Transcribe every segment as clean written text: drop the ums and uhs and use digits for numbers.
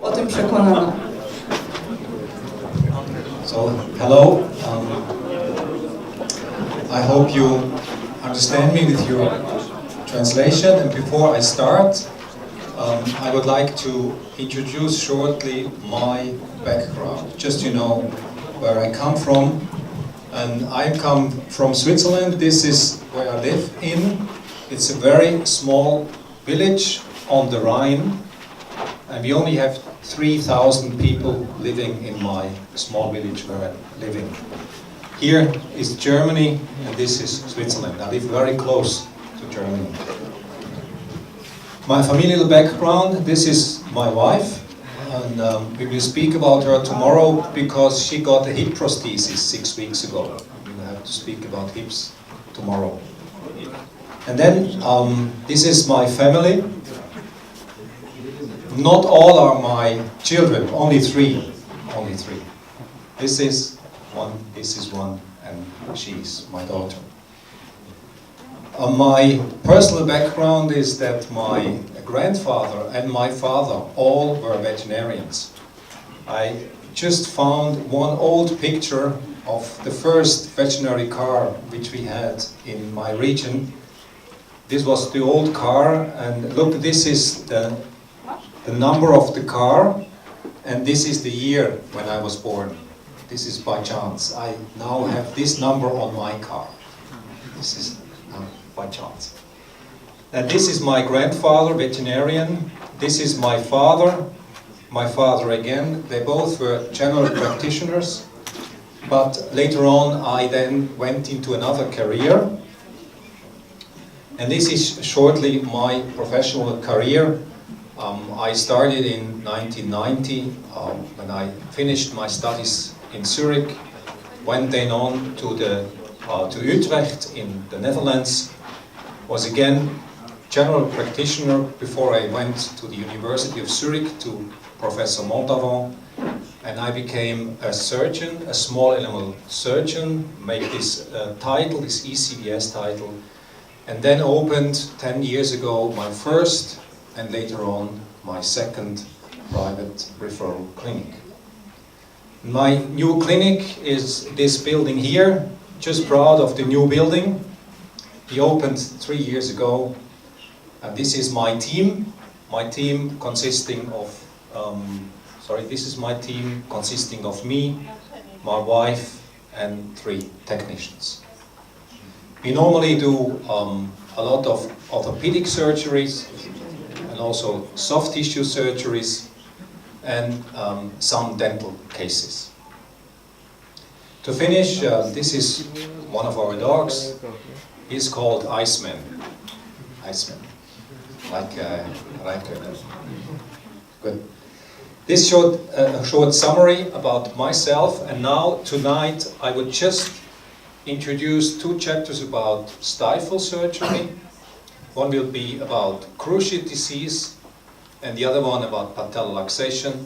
o tym przekonana. So, hello. I hope you understand me with your translation. And before I start, I would like to introduce shortly my background, just to know where I come from. And I come from Switzerland. This is where I live in. It's a very small village on the Rhine, and we only have 3,000 people living in my small village where I'm living. Here is Germany, and this is Switzerland. I live very close to Germany. My familial background, this is my wife, and we will speak about her tomorrow because she got a hip prosthesis 6 weeks ago. We will have to speak about hips tomorrow. And then, this is my family. Not all are my children, only three. Only three. This is one, and she's my daughter. My personal background is that my grandfather and my father all were veterinarians. I just found one old picture of the first veterinary car which we had in my region. This was the old car, and look, this is the number of the car, and this is the year when I was born. This is by chance. I now have this number on my car. This is by chance. And this is my grandfather, veterinarian. This is my father again. They both were general practitioners, but later on I then went into another career. And this is shortly my professional career. I started in 1990 when I finished my studies in Zurich, went then on to Utrecht in the Netherlands, was again general practitioner before I went to the University of Zurich to Professor Montavon, and I became a surgeon, a small animal surgeon, made this title, this ECVS title, and then opened 10 years ago my first and later on my second private referral clinic. My new clinic is this building here, just proud of the new building. We opened 3 years ago, and this is my team consisting of, this is my team consisting of me, my wife, and 3 technicians. We normally do a lot of orthopedic surgeries, and also soft tissue surgeries, and some dental cases. To finish, this is one of our dogs. He's called Iceman. Iceman. Like good. This showed a short summary about myself, and now, tonight, I would just introduce 2 chapters about stifle surgery. One will be about cruciate disease, and the other one about patelloluxation.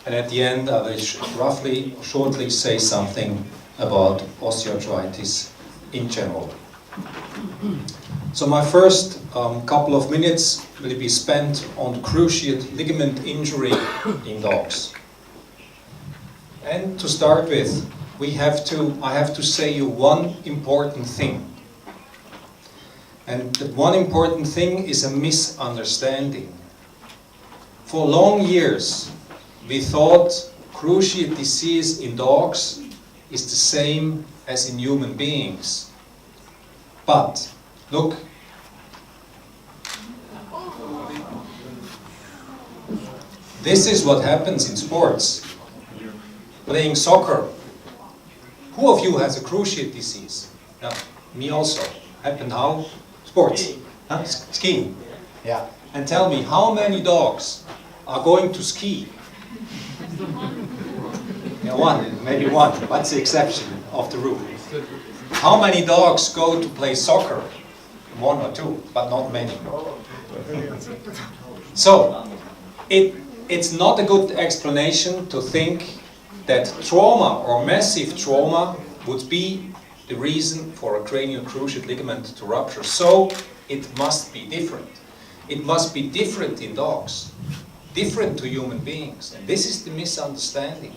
And at the end, I will shortly say something about osteoarthritis in general. So my first couple of minutes will be spent on cruciate ligament injury in dogs. And to start with, I have to say you one important thing. And the one important thing is a misunderstanding. For long years, we thought cruciate disease in dogs is the same as in human beings. But, look, this is what happens in sports. Playing soccer. Who of you has a cruciate disease? Yeah, me also. Happened how? Sports. Huh? Skiing. Yeah. And tell me, how many dogs are going to ski? Yeah, one, maybe one. That's the exception of the rule. How many dogs go to play soccer? 1 or 2, but not many. So, it's not a good explanation to think that trauma or massive trauma would be the reason for a cranial cruciate ligament to rupture. So, it must be different. It must be different in dogs. different to human beings. And this is the misunderstanding.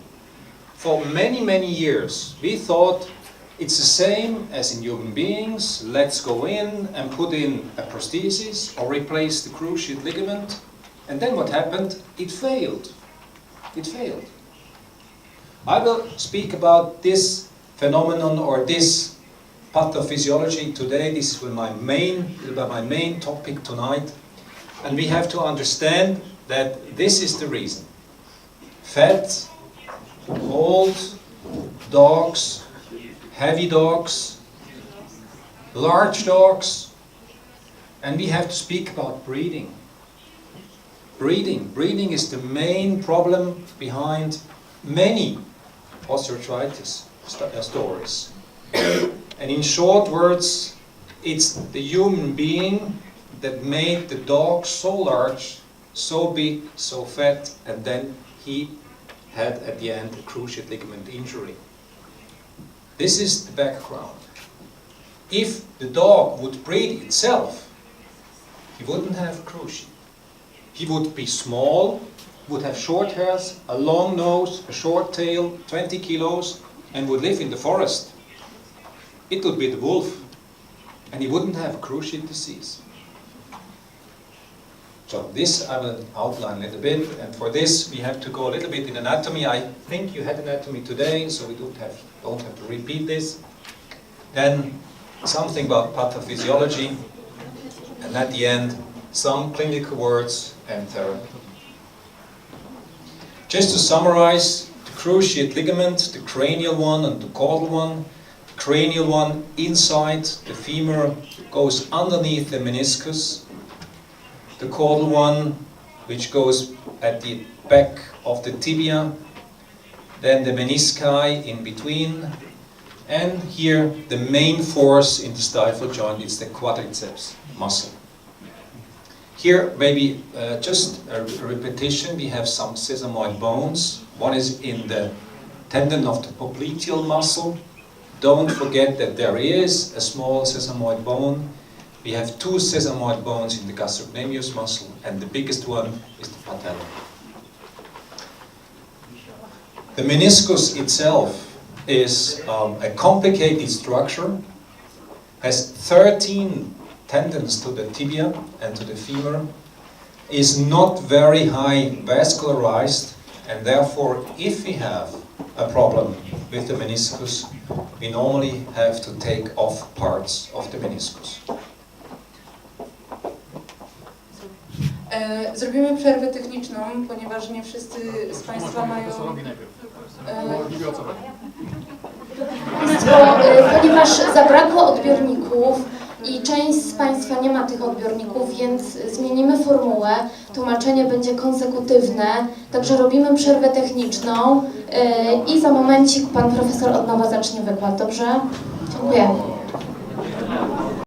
For many, many years, we thought it's the same as in human beings. Let's go in and put in a prosthesis or replace the cruciate ligament. And then what happened? It failed. It failed. I will speak about this phenomenon or this pathophysiology today. This is my main topic tonight. And we have to understand that this is the reason. Fat, old dogs, heavy dogs, large dogs, and we have to speak about breeding. Breeding is the main problem behind many osteoarthritis stories. And in short words, it's the human being that made the dog so large, so big, so fat, and then he had at the end a cruciate ligament injury. This is the background. If the dog would breed itself, he wouldn't have cruciate. He would be small, would have short hairs, a long nose, a short tail, 20 kilos, and would live in the forest. It would be the wolf, and he wouldn't have cruciate disease. So this I will outline a little bit, and for this we have to go a little bit in anatomy. I think you had anatomy today, so we don't have to repeat this. Then something about pathophysiology, and at the end some clinical words and therapy. Just to summarize, the cruciate ligament, the cranial one and the caudal one. The cranial one inside the femur goes underneath the meniscus. The caudal one, which goes at the back of the tibia, then the menisci in between, and here the main force in the stifle joint is the quadriceps muscle. Here maybe just a repetition, we have some sesamoid bones. One is in the tendon of the popliteal muscle. Don't forget that there is a small sesamoid bone. We have two sesamoid bones in the gastrocnemius muscle, and the biggest one is the patella. The meniscus itself is a complicated structure, has 13 tendons to the tibia and to the femur, is not very high vascularized, and therefore if we have a problem with the meniscus, we normally have to take off parts of the meniscus. Zrobimy przerwę techniczną, ponieważ nie wszyscy z Państwa mają... Ponieważ zabrakło odbiorników i część z Państwa nie ma tych odbiorników, więc zmienimy formułę. Tłumaczenie będzie konsekutywne, także robimy przerwę techniczną i za momencik Pan Profesor od nowa zacznie wykład, dobrze? Dziękuję.